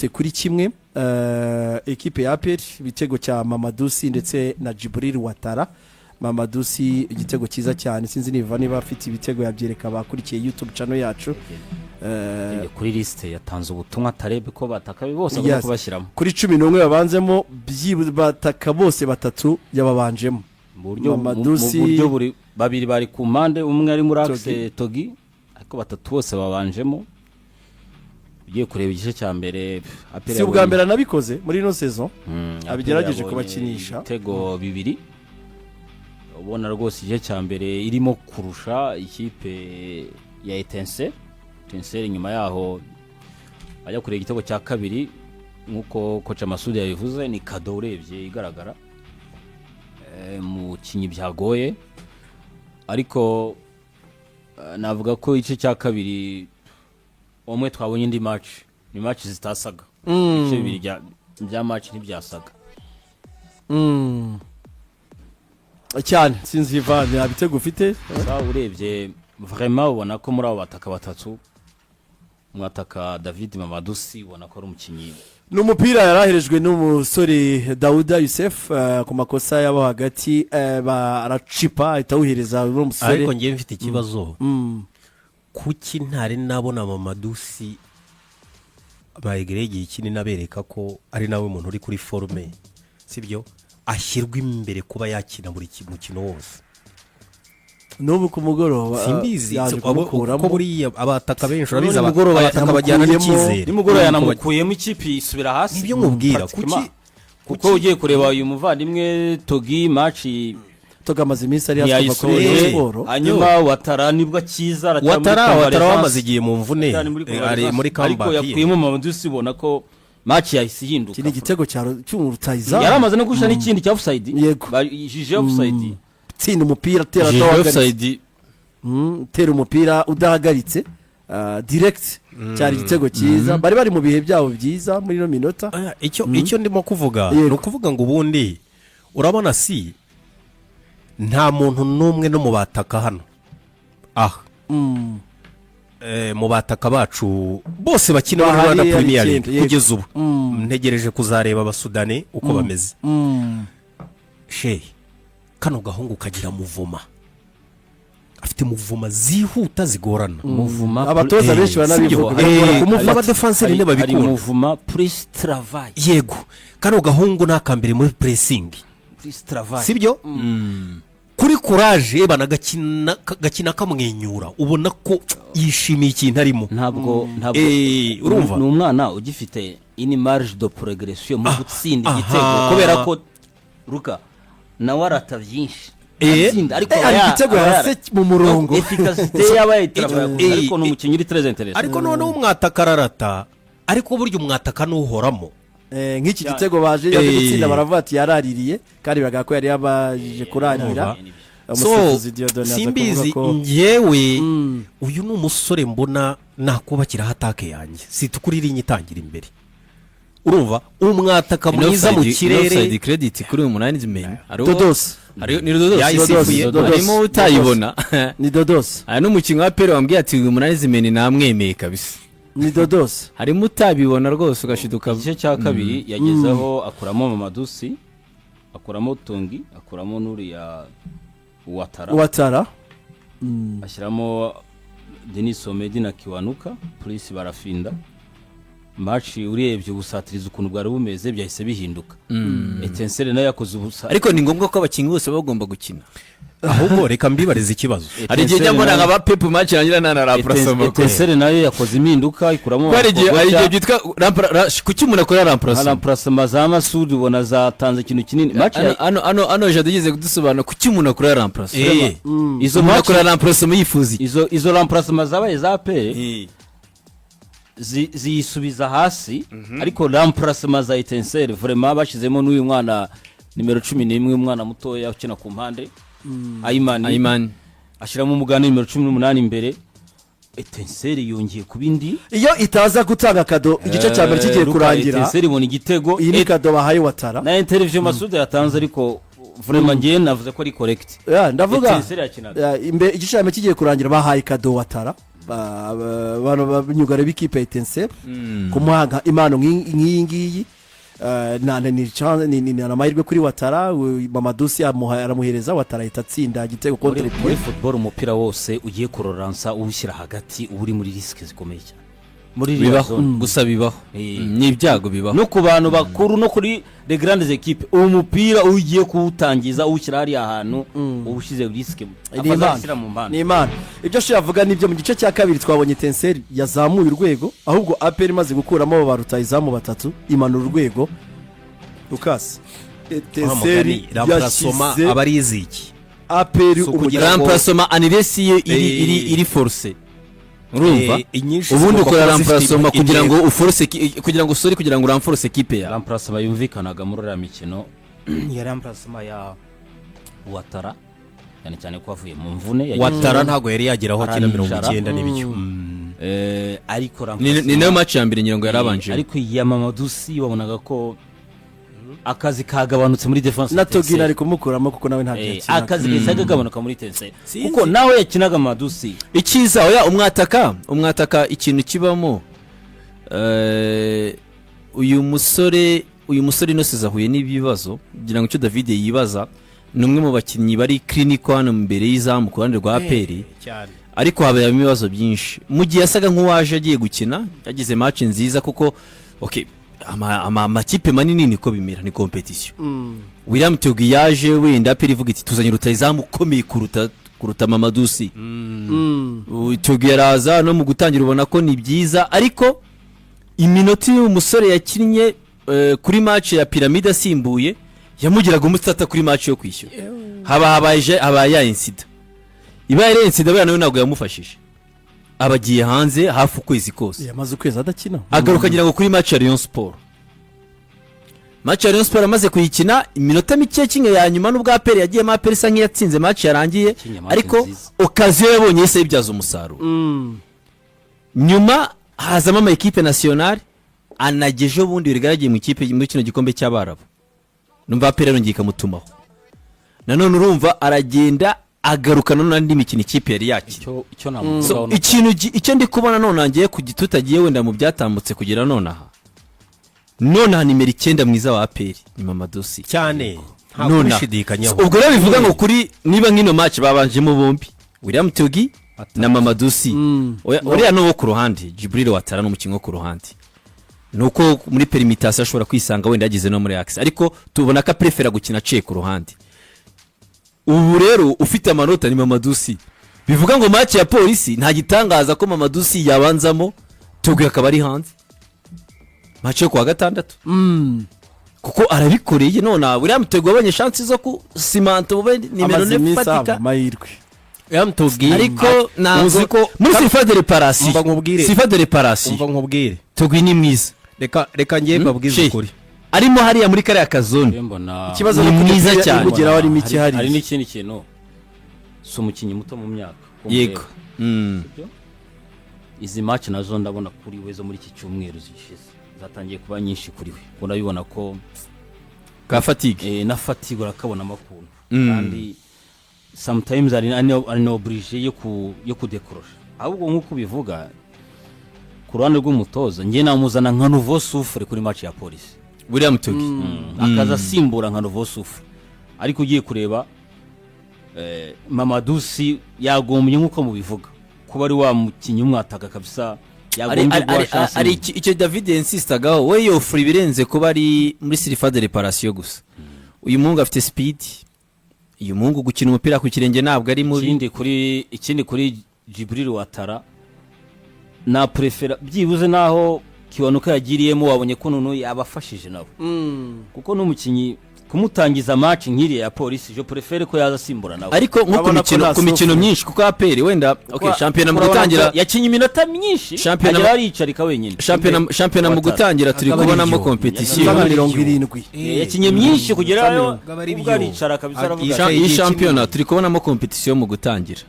byose kuri kimwe. Equipe ya APR ibitego cya Mamadusi ndetse na Jibril Watara. Mamadusi igitego cyiza cyane, sinzi niba afite ibitego yabyereka bakurikiye YouTube channel yacu. Kuri liste yatanze ubutumwa tarebe ko bataka bose agomba kubashyiramo kuri 11 babanzemo bataka bose batatu yababanjemo mu buryo buri babiri bari ku mpande, umwe ari muri axe Togi ariko batatu bose babanjemo. Ugiye kureba igice cya mbere APR si ubwa mbere nabikoze muri ino saison abigerageje kubakinisha ibitego bibiri. Ubona rwose igice cya mbere irimo kurusha ikipe ya Etincelle nyuma yaho ajya kureba igitego cya kabiri nkuko kocha Masudi yabivuze ni kado urebye igaragara mu kinyi byagoye, ariko navuga ko igice cya kabiri umwe twabonye indi match ni match zitasaga igice bibiri bya match ntibyasaga cyane. Sinzi Ivan yabitego ufite urebye vraiment ubona ko muri abo bataka batatu mwataka David Mamadusi ubona ko ari umukinyi. N'umupira yaraherejwe n'umusore Dauda Youssef ku makosa yabo hagati baracipa itawuhereza n'umusore. Ariko ngiye mfite ikibazo kuki ntari nabona Mamadusi bayigereye ikindi nabereka ko ari nawe umuntu uri kuri forme, sibyo ashyirwa imbere kuba yakina buri mukino wose. N'ubu ku mugoroba simbizi ko buri abataka benshi urabiza abataka bajyana n'ikizere nimugoroba yanamukuyemo ikipe isubira hasi. Nibyo nkubwira kuko ugiye kureba uyu muvandimwe Togi match Togamaze iminsi ari hasi bakora sport, hanyuma Watara nibwo kiza Watara wamaze igiye mu mvune ari muri comeback, ariko yakuyemo Mamadusi ubona ko match yahise hinduka. Kini gitego cy'urutayiza yaramaze no gusha n'ikindi cya offside jije offside tsinda umupira tera offside tera umupira udahagaritse direct cyari igitego cyiza. Bari mu bihe byabo byiza muri no minota. Icyo ndimo kuvuga no kuvuga ngo ubundi urabona si nta muntu numwe no mu bataka hano mu bataka bacu bose bakina muri Rwanda Premier League kugeza ubu ntegereje kuzareba abasudani uko bameze. Sheikh kano gahungu kagira muvuma, afite muvuma zihuta zigorana. Muvuma abatoza benshi banabivuga kumuvuma abadefenseri ne babikora muvuma plus travail. Yego kano gahungu nakambere muri pressing plus travail, sibyo kuri courage gakina kamwenyura ubona ko yishimiye ikintu arimo. Ntabwo urumva ni umwana ugifite ini marge de progression mu gutsinda igitego kubera ko ruka nawe arata byinshi ariko igitego yarase mu murongo efficacité yabaye travail, ariko no mukinyi uri très intéressant. Ariko none umwataka ararata ariko buryo umwataka nuhoramo nk'iki gitego baje gutsinda baravati yaraririye kandi bagako yari yabaje kurangira. So simbizi ngewe uyu ni umusore mbona nakubakira hatake yanjye situkurira inyitangira imbere. Urumva umwataka mwiza mu kirere offside credit kuri uyu management Dodos ni Dodos arimo utayibona ni Dodos ari n'umukinyi wa APR wambwiye ati uyu management namwemeye kabisa ni Dodos harimo utabibona rwose ugashiduka. Igice cya kabiri yagezaho akuramo Mamadusi, akuramo Tongi, akuramo n'uriya Watara ashyiramo Denis Omedi na Kiwanuka polisi barafinda. Match urebye ubusatiriza ukuntu bwari bumeze byahise bihinduka. Etincelle nayo yakoze ubusa, ariko ni ngombwa ko abakinyi bose bagomba gukina. Ahubwo reka mbibariza ikibazo ari gihe nyamara ngaba Pep match yangira na remplacement. Etincelle nayo yakoze impinduka ikuramo ari gihe byitwa kuki umuntu akora remplacement za Masudi ubona zatanze ikintu kinini. Match ano Jado yize kudusobanura kuki umuntu akora remplacement. Izo match akora remplacement yifuzi izo remplacement zabaye za APR ziyisubiza hasi, ariko remplacement za Etincelle vraiment bashizemo n'uyu mwana nimero 11 umwana mutoya ukina ku mpande Ayman ashiramo umugani nimero 18 imbere. Etincelle yongeye kubindi iyo itaza gutanga kado igice cya mbere kigiye kurangira. Etincelle ibona igitego iyi ni kado bahaye Watara na interview Masudi yatanze, ariko vraiment ngiye navuze ko ari correct. Ndavuga igice cya mbere kigiye kurangira bahaye kado Watara abantu banyugara b'ikipe ya Etincelle kumuha impano nk'iyi ngiyi ni amahirwe kuri Watara. Mamadusi aramuhereza Watara ahita atsinda igitego contre pied. Muri football umupira wose ugiye kuroransa uwushyira hagati uba uri muri risike zikomeye cyane muri bibaho gusa bibaho ni ibyago bibaho no ku bantu bakuru no kuri les grandes équipes umupira ugiye kuwutangiza uwushyira hari ahantu ubushize risike afazashyira mu mbano. Ni imana ibyo yavuga nibyo. Mu gice cya kabiri twabonye Etincelle yazamuye urwego, ahubwo APR imaze gukuramo ba rutayizamu batatu imanura urwego. Lucas Etincelle yashyize abari iziki APR remplacement anniversaire iri force urumva ubundi ukora remplacement kugira ngo uforce kugira ngo uramforce equipe ya remplacement yumvikanaga muri uriya mikino ya remplacement ya Watara cyane ko avuye mu mvune Watara ntago yari yageraho kina 90 n'ibicyo ariko ni nayo match ya mbere nyirango yarabanje, ariko ya Mamadusi wabonaga ko akazi kagabanutse muri defense na Togira ari kumukuramo kuko nawe ntabyo yakina. Akazi kagabanuka muri Etincelle kuko nawe yakinaga Mamadusi. Ikiza oya umwataka ikintu kibamo uyu musore nose zahuye n'ibibazo kugira ngo icyo David yibaza ni umwe mu bakinnyi bari clinical hano mbere y'izamu ku ruhande rwa APR ariko habayemo ibibazo byinshi mu gihe yasaga nk'uwaje agiye gukina yagize match nziza kuko okay amakipe manini niko bimera ni competition. William Togi yaje wenda APR ivuga iti tuzanye rutayizamu ukomeye kuruta Mamadusi. Togi yaraza no mu gutangira ubona ko ni byiza ariko iminota umusore yakinnye kuri match ya Pyramide asimbuye yamugiraga umutata kuri match yo kwishyura. Habaye incident. Ibaye incident bana nawe yamufashije. Abagiye hanze hafi ukwezi kose yamaze ukwezi adakina agaruka agira ngo kuri match ya Rayon Sport amaze kuyikina iminota mike kimwe ya nyuma n'ubwa APR yagiye APR isa nk'iyatsinze match yarangiye ariko occasion yabonye yese ibyaza umusaruro nyuma hazamo ama equipe nationale anageje ubundi rigaragiye mu ikipe muri kino gikombe cy'Abarabu numva APR yarongeye kamutumaho nanone urumva aragenda agaruka none andi mikino ikipe yari yakira icyo ndi kubona none ngiye kugitutagiye wenda mu byatambutse kugira none aha nimero 9 mwiza wa APR ni Mamadusi cyane nta gushidikanya ubwo rero bivuga ngo kuri niba nkino match babanjemo bombi William Togi na Mamadusi uriya no ku ruhande Jibril Watara n'umukingo ku ruhande nuko muri permutation ashobora kwisanga wenda yagize no muri axe ariko tubona ko prefera gukina cye ku ruhande. Ubu rero ufite amanota ni Mamadusi bivuga ngo match ya polisi nta gitangaza ko Mamadusi yabanzamo Togi akaba ari hanze match yo kwa gatandatu kuko arabikoreye none William Togi wabonye chance zo ku cement ube nimero 9 fatika amahirwe William Togi ariko nazo muri sifa de reparation umva nkubwire Togi ni mwiza reka ngiye babwize ukuri arimo hariya muri kare akazone ikibazo ni mwiza cyane kugira wari miki hari n'ikindi kintu so umukinyi muto mu myaka yego izi match nazo ndabona kuri wezo muri iki cyumweru zishize zatangiye kuba nyinshi kuri we urabibona ko ka fatigue na fatigue urakabona makuru kandi sometimes ari no oblige yo kudekorosha ahubwo nkuko bivuga ku ruhande rw'umutoza ngiye namuzana nka nouveau souffle kuri match ya polisi William Togi akaza simbura nka nouveau souffle ariko ugiye kureba Mamadusi yagombye nkuko mubivuga kuba ari wa mukinyi umwataka kabisa yagombye gwa chance ari icyo David insistagaho we yo free birenze kuba ari muri silifa de reparation gusa uyu mungu afite speed uyu mungu gukina umupira ku kirenge ntabwo ari mubi ikindi kuri Jibril Watara na prefera byibuze naho kiwanuka yagiriyemo wabonye ko none yabafashije nabo kuko n'umukinyi kumutangiza match nkiri ya polisi je prefere ko yaza simbura nabo ariko nko ku mikino myinshi kuko APR wenda okay champion mu gutangira yakinye iminota myinshi agera aricarika wenyine champion mu gutangira turi kubona mo competition 70 yakinye myinshi kugerayo ubwo aricara kabisa aravuga iyi champion turi kubona mo competition mu gutangira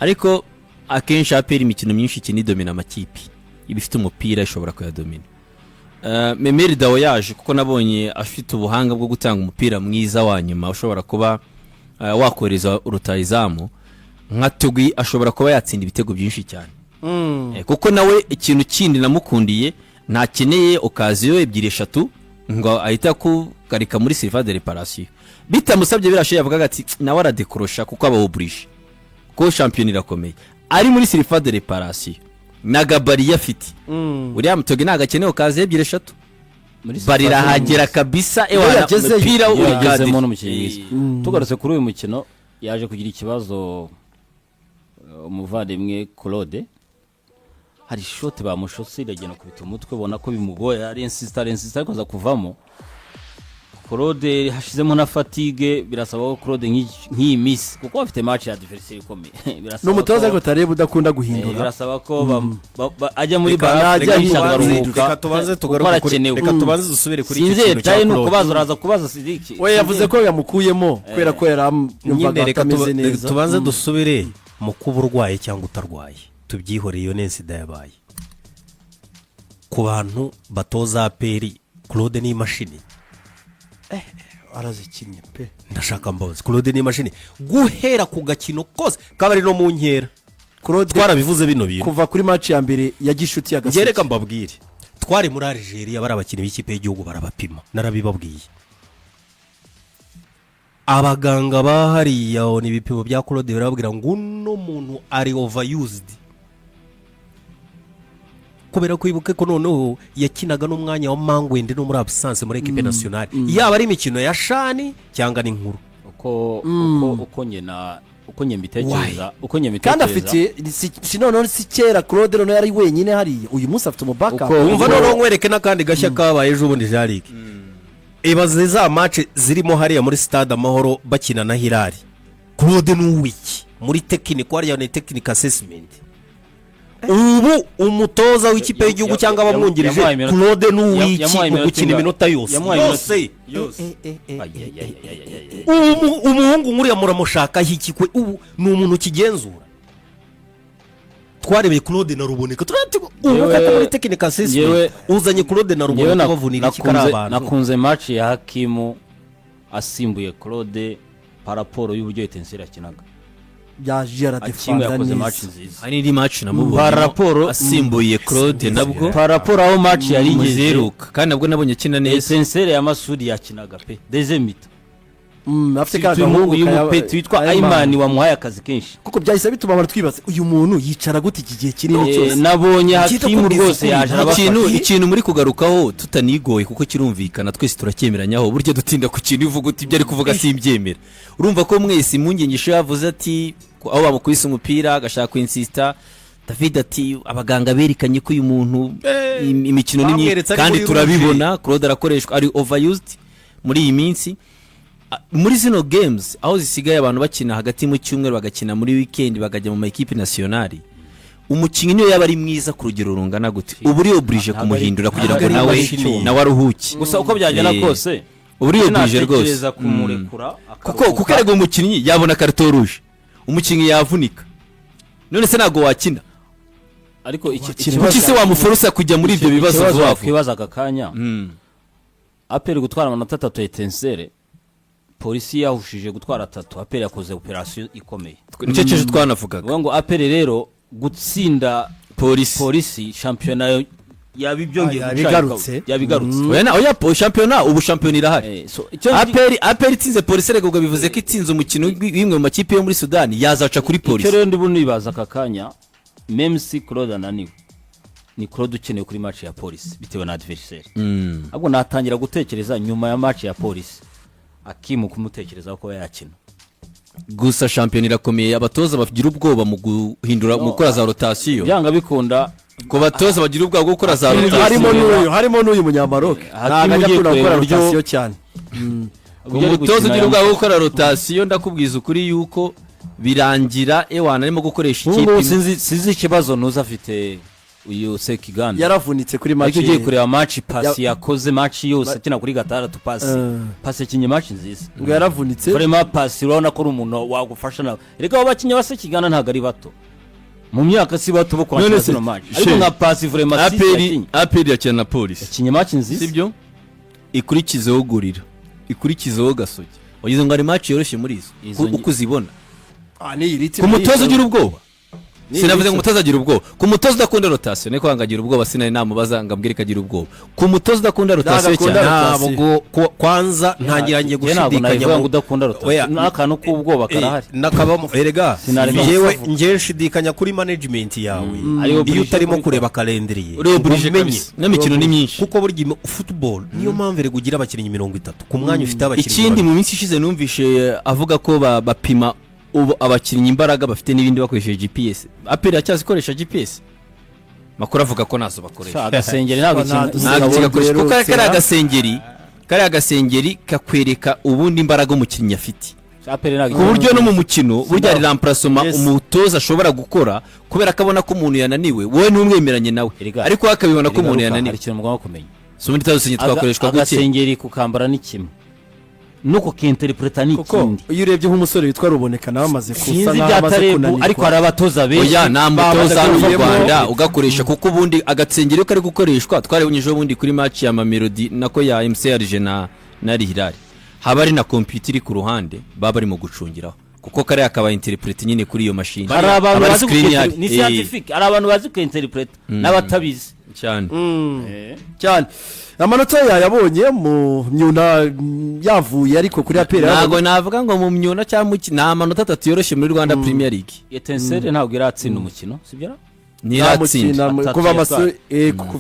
ariko akenshi APR imikino myinshi kinidomina amakipe ibifite umupira ishobora kuyadomina Memeri Dawo yaje kuko nabonye afite ubuhanga bwo gutanga umupira mwiza wa nyuma ushobora kuba wakoreza urutayizamu nka Togi ashobora kuba yatsinda ibitego byinshi cyane kuko nawe ikintu kindi namukundiye ntakeneye okaziyo ebyiri eshatu ngo ahita akugarika muri siriva de reparasiyo bitamusabye birashoye yavugaga ati nawe aradekorosha kuko aba oburije ko shampiyona irakomeye ari muri siriva de reparasiyo na gabari afite uriya mutoge ntabwo akeneye okaziyo ebyiri eshatu bari irahagera kabisa ewana umupira yagezemo n'umukinnyi mwiza tugarutse kuri uyu mukino yaje kugira ikibazo umuvandimwe Claude hari shoti bamushotse iragenda kubita umutwe ubona ko bimugoye ari insista kuza kuvamo Claude hashizemo na fatigue birasaba ko Claude nk'iyi miss kuko bafite match ya adversaire ikomeye no mutoza ko tareba udakunda guhindura birasaba ko ajya muri barajya reka tubanze tugaruke reka tubanze dusubire kuri iki kintu cya nuko bazuraza kubaza Sidiki we yavuze ko yamukuyemo kwera ko yaramyumvaga atameze neza tubanze dusubire mu kuba urwaye cyangwa utarwaye tubyihoreye iyo nensida yabaye ku bantu batoza APR Claude ni imashini arazikinnye pe ndashaka mbabazi Claude ni imashini guhera ku gakino kose kabari no mu nkera Claude twarabivuze bino bintu kuva kuri match ya mbere ya gishuti ya Gaseke gereka mbabwire twari muri Algeria bari abakinnyi b'ikipe y'igihugu barabapima narabibabwiye abaganga bahariya ni ibipimo bya Claude barababwira ngo uno muntu ari overused kubera ko ibuke ko noneho yakinaga n'umwanya wa Mangwende no muri absence muri equipe nationale yaba ari imikino ya shani cyangwa n'inkuru uko nye mbitekereza kandi afite si noneho si kera Claude noneho yari wenyine hariya uyu munsi afite umubaka umva noneho nkwereke n'akandi gashya kabaye ejo bundi Jaric ibaze za match zirimo hariya muri stade Amahoro bakina na Hilal Claude n'uwiki muri technical hariya ni technical assessment ubu umutoza w'ikipe y'igihugu cyangwa abamwungirije Claude n'uwiki mu gukina iminota yose umuhungu nkuriya muramushaka hikikwe ubu ni umuntu kigenzura twarebeye Claude na Ruboneka ubu kata muri technical assessment uzanye Claude na Ruboneka bavunira iki kari abantu nakunze match ya Hakimu asimbuye Claude paraporo y'uburyo Etincelle akinaga ya Jara defanda neza hari indi match namubonye paraporo asimbuye Claude nabwo paraporo aho match yari igezeruka kandi nabwo nabonye kina neza Etincelle ya Masudi yakinaga pe dezemita afite kagahungu uyu mupeti witwa Ayman wamuhaye akazi kenshi kuko byahise bituma abantu twibaza uyu muntu yicara gute iki gihe kinini cyose nabonye Hakimu rwose yaje ikintu muri kugarukaho tutanigoye kuko kirumvikana twese turakyemeranyaho buryo dutinda ku kintu uvuga uti ibyo ari kuvuga simbyemera urumva ko mwese munyengisho yavuze ati aho bamukubise umupira agashaka kwinsista David ati abaganga berekanye ko uyu muntu imikino ni myinshi kandi turabibona Claude arakoreshwa ari overused muri iyi minsi muri zino games aho zisigaye abantu bakina hagati mu cyumweru bagakina muri weekend bagajya mu equipe nationale umukinnyi niyo yaba ari mwiza ku rugero rungana gute ubu uri oblige kumuhindura kugira ngo nawe aruhuke gusa uko byagenda kose ubu uri oblige rwose kuko ariko umukinnyi yabona carte rouge umukinnyi yavunika none se nago wakina ariko iki se wamuforusa kujya muri ibyo bibazo twibaza akakanya APR gutwara amanota 3 Etincelle polisi yahushije gutwara 3 APR yakoze operation ikomeye nicyo cyo twanavugaga ngo APR rero gutsinda polisi championnat yabibyongeye yabigarutse oya championnat ubu championnat irahari APR itsinze polisi rego bivuze ko itsinze umukino w'imwe mu makipe yo muri Sudan yazaca kuri polisi rero ndi bunibaza akakanya même si Claude ananiwe ni Claude ukeneye kuri match ya polisi bitewe na adversaire ahubwo natangira gutekereza nyuma ya match ya polisi Hakimu kumutekereza ko yakina gusa champion irakomeye abatoza bagira ubwoba mu guhindura mu gukora za rotation byanga bikunda ko batoza bagira ubwoba bwo gukora za rotation harimo n'uyu munyamaroke Hakimu ugiye gukora rotation cyane umutoza ugira ubwoba bwo gukora rotation ndakubwiza ukuri yuko birangira ewana arimo gukoresha ikipe sinzi ikibazo nuza afite uyu Sekiganda yaravunitse kuri match ugiye kureba match pass yakoze match yose kina kuri gatandatu pass kinye match nziza ngo yaravunitse vraiment pass urabona ko umuntu wagufasha nawe reka abakinnyi ba Sekiganda ntago ari bato mu myaka si bato bo kwakira zino match ariko nka pass vraiment APR yakina na polisi kinye match nziza sibyo ikurikizeho gurira ikurikizeho gasogi wagize ngo ari match yoroshye muri izo uko uzibona ni iriti ku mutoza ugira ubwoba sinavuze ngo umutoza agira ubwoba ku mutoza udakunda rotation niko wangagira ubwoba sinari namubaza ngambwire kagira ubwoba ku mutoza udakunda rotation cyane ntabwo kwanza ntangirangiye gushidikanya ngo udakunda rotation n'akantu k'ubwoba karahari nakabamo erega ngewe nshidikanya kuri management yawe iyo utarimo kureba calendrier n'imikino ni myinshi kuko burya football niyo mpamvu ere kugira abakinnyi 30 ku mwanya ufite abakinnyi ikindi mu minsi ishize numvishe avuga ko bapima ubu abakinnyi imbaraga bafite n'ibindi bakoresheje GPS APR yacyazikoresha GPS makuru avuga ko nazo bakoresha agasengeri ntabwo kigakoresha kuko kari agasengeri kakwereka ubundi imbaraga umukinnyi afite ku buryo no mu mukino burya ari remplacement umutoza ashobora gukora kubera ko abona ko umuntu yananiwe wowe ntumwemeranye nawe ariko akabibona ko umuntu yananiwe ikintu mugomba kumenya so muri tazo twakoreshwa gute agasengeri kukambara ni kimwe nuko kinterpreta ni ikindi iyo urebye nk'umusore witwa Ruboneka nawe amaze kusa n'amaze kunanirwa ariko hari abatoza benshi oya nta mutoza mu Rwanda ugakoresha kuko ubundi agatsengerero kari gukoreshwa twarebonyeje ubundi kuri match ya Mamelodi nako ya MCRG na Hilal haba ari na computer iri ku ruhande baba barimo gucungiraho kuko kare akaba interprete nyine kuri iyo machine hari abantu bazi ni scientific hari abantu bazi ku interprete n'abatabizi cyane cyane amanota yayabonye mu myuna yavuye ariko kuri APR ntago navuga ngo mu myuna cyangwa nta manota 3 yoroshye muri Rwanda Premier League Etincelle ntabwo iratsinda umukino sibyo niratsinda kuva amaso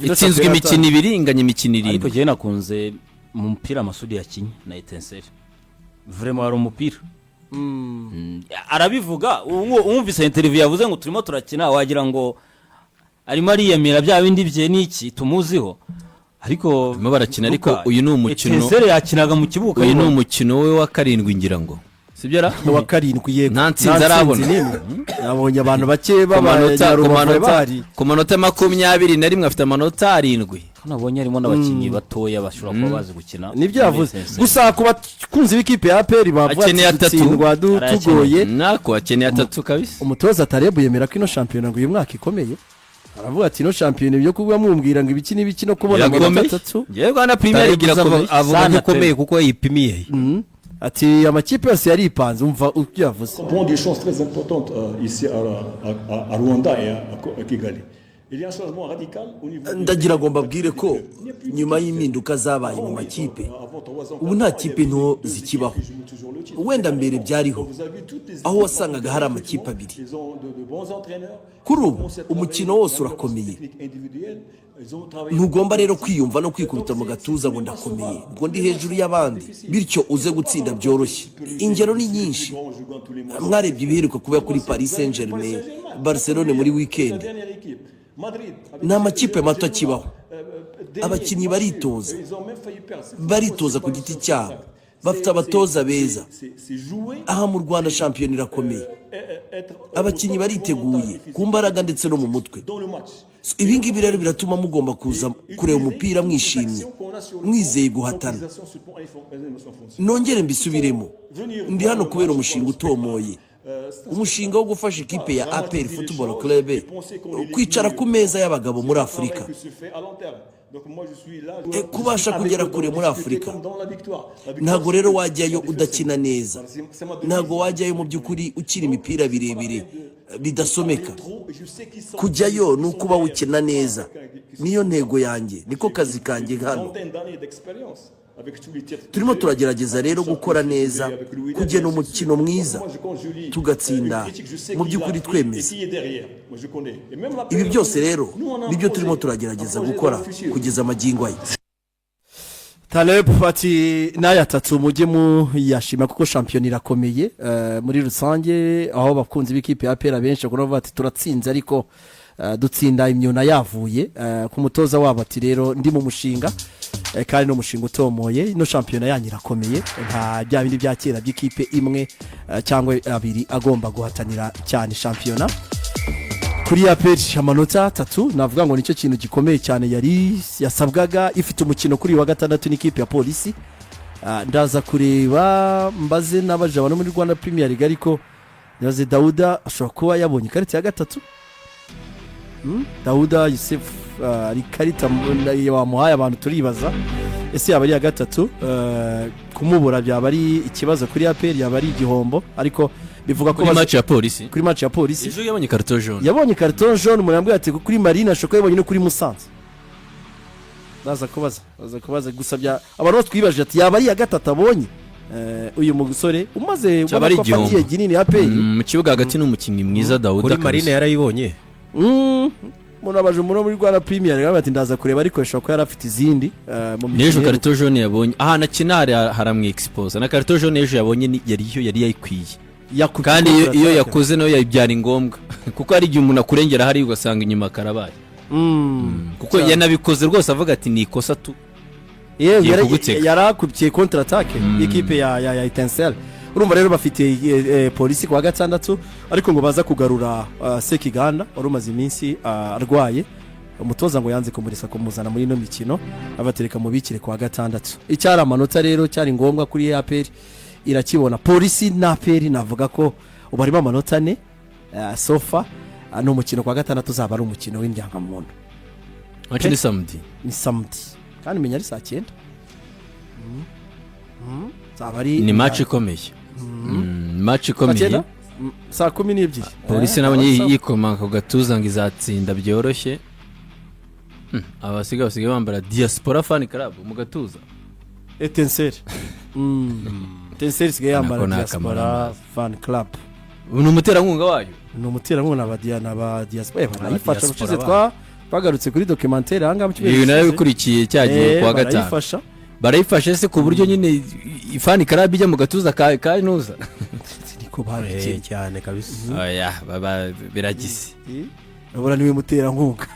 itsinzwe imikino 2 inganye imikino 7 ariko je nakunze mu mupira Masudi yakinye na Etincelle vraiment ari umupira arabivuga umvise interview yavuze ngo turimo turakina wagira ngo arimo ariyemera bya bindi bye niki tumuziho ariko barakina ariko uyu ni umukino Etincelle yakinaga mu kibuga uyu ni umukino we wa 7 ngira ngo sibyo ra wa 7 yego ntansinze arabona yabonye abantu bake b'abanyarubavu ku manota 21 afite amanota 7 nabonye arimo n'abakinnyi batoya bashobora kuba bazi gukina nibyo yavuze gusa kuba kunzi b'ikipe ya APR bavuga atsindwa tugoye nako akeneye 3 kabisa umutoza Tarebu yemera ko ino shampiyona ngo uyu mwaka ikomeye aravuga ati no shampiyona byo kuba mwumvira ngo ibiki n'ibiki no kubona amanota 3 yewe Rwanda Premier League irakomeye avuga ko ikomeye kuko yipimiye ati amakipe yose yaripanze umva uko yavuze pour des choses très importantes ici à Rwanda et à Kigali. ndagira ngo mbabwire ko nyuma y'impinduka zabaye mu makipe ubu nta kipe nto zikibaho wenda mbere byariho aho wasangaga hari amakipe abiri kuri ubu umukino wose urakomeye ntugomba rero kwiyumva no kwikubita mu gatuza ngo ndakomeye ngo ndi hejuru y'abandi bityo uze gutsinda byoroshye ingero ni nyinshi mwarebye ibiheruka kuba kuri Paris Saint-Germain Barcelone muri weekend ni amakipe mato akibaho abakinnyi baritoza ku giti cyabo bafite abatoza beza aha mu Rwanda shampiyona irakomeye abakinnyi bariteguye ku mbaraga ndetse no mu mutwe ibi ngibi rero biratuma mugomba kuza kureba umupira mwishimye mwizeye guhatana nongere mbisubiremo ndi hano kubera umushinga utomoye umushinga wo gufasha ikipe ya APR Football Club kwicara ku meza y'abagabo muri Afurika kubasha kugera kure muri Afurika ntago rero wajyayo udakina neza ntago wajyayo mu by'ukuri ukina imipira birebire bidasomeka kujyayo ni ukuba ukina neza niyo ntego yanjye niko kazi kanjye hano turimo turagerageza rero gukora neza kugena umukino mwiza tugatsinda mu by'ukuri twemeza ibi byose rero nibyo turimo turagerageza gukora kugeza amagingo aya Taleb ati n'aya 3 mujye mu yashima kuko shampiyona irakomeye muri rusange aho bakunze b'ikipe ya APR benshi kuko bati turatsinze ariko dutsinda imyuna yavuye ku mutoza wabo ati rero ndi mu mushinga kandi no mushinga utomoye ino shampiyona yanyu irakomeye nta bya bindi bya kera by'ikipe imwe cyangwa abiri agomba guhatanira cyane shampiyona kuri APR amanota 3 navuga ngo nicyo kintu gikomeye cyane yari yasabwaga ifite umukino kuri wa gatandatu n'ikipe ya polisi ndaza kureba mbaze n'abaje abantu muri Rwanda Premier League ariko yaze Dauda ashobora kuba yabonye karita ya gatatu Dauda Yusuf ari karita wamuhaye abantu turibaza ese yaba ari ya gatatu kumubura byaba ari ikibazo kuri APR yaba ari igihombo ariko bivuga ko kuri match ya polisi kuri match ya polisi ejo yabonye carton jaune yabonye carton jaune umuntu yambwiye ati kuri Marine ashobora yabonye no kuri Musanze baza kubaza gusa bya abantu bose twibajije ati yaba ari ya gatatu abonye uyu musore umaze Cyaba ari igihombo. afatiye ginini ya APR mu kibuga hagati n'umukinnyi mwiza Dawuda kuri Marine yarayibonye umuntu abaje umuntu muri Rwanda Premier yaravuga ati ndaza kureba ariko ashobora ko yari afite izindi mu n'ejo carton jaune yabonye ahantu akina haramwe expose na carton jaune ejo yabonye yari yayikwiye kandi iyo yakoze nayo yabyara ngombwa kuko hari igihe umuntu akurengera hari ugasanga inyuma karabaye kuko yanabikoze rwose avuga ati ni ikosa tu yarakubye contre attaque equipe ya Etincelle urumva rero bafite polisi kwa gatandatu ariko ngo baza kugarura Sekiganda wari umaze iminsi arwaye umutoza ngo yanze kumurisa kumuzana muri ino mikino abatereka mu bikire kwa gatandatu icyari amanota rero cyari ngombwa kuri APR irakibona polisi na APR navuga ko ubarimo amanota 4 sofa no mukino kwa gatandatu uzaba ari umukino w'indyangamuntu ni samedi kandi menya ari saa 9 zabari ni match ikomeye match ikomeye saa 12 polisi nabonye yikomanga ku gatuza ngo izatsinda byoroshye abasigaye bambara diaspora fan club mu gatuza Etincelle Etincelle sigaye yambara diaspora fan club ni umuterankunga wayo ni umuterankunga ba diaspora barayifasha ushize twagarutse kuri documentaire hanga mu cyumweru nayo bikurikiye cyagiye kwa gatanu barayifashe se ku buryo nyine fan club ijya mu gatuza ka nuza niko babikiye cyane kabisa oya biragize urabona niwe muterankunga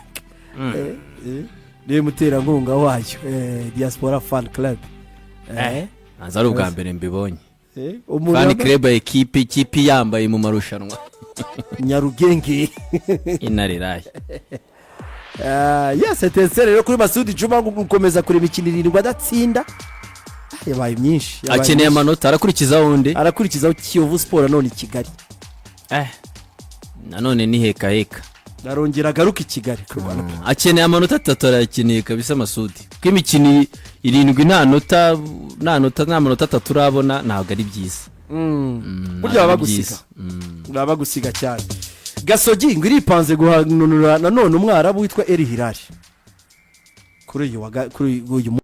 niwe muterankunga wayo diaspora fan club azari ubwa mbere mbibonye fan club ya ikipe yambaye mu marushanwa Nyarugenge inariraye yes Etincelle rero kuri Masudi Juma gukomeza kure imikino 7 adatsinda yabaye myinshi akeneye amanota arakurikizaho Kiyovu Sport none Kigali nanone ni heka narongera agaruka i Kigali akeneye amanota 3 arakeneye kabisa Masudi ko imikino 7 nta manota 3 urabona ntabwo ari byiza burya baba gusiga cyane Gasogi ngo iripanze guhanura nanone umwarabu witwa El Hilal kuri uyu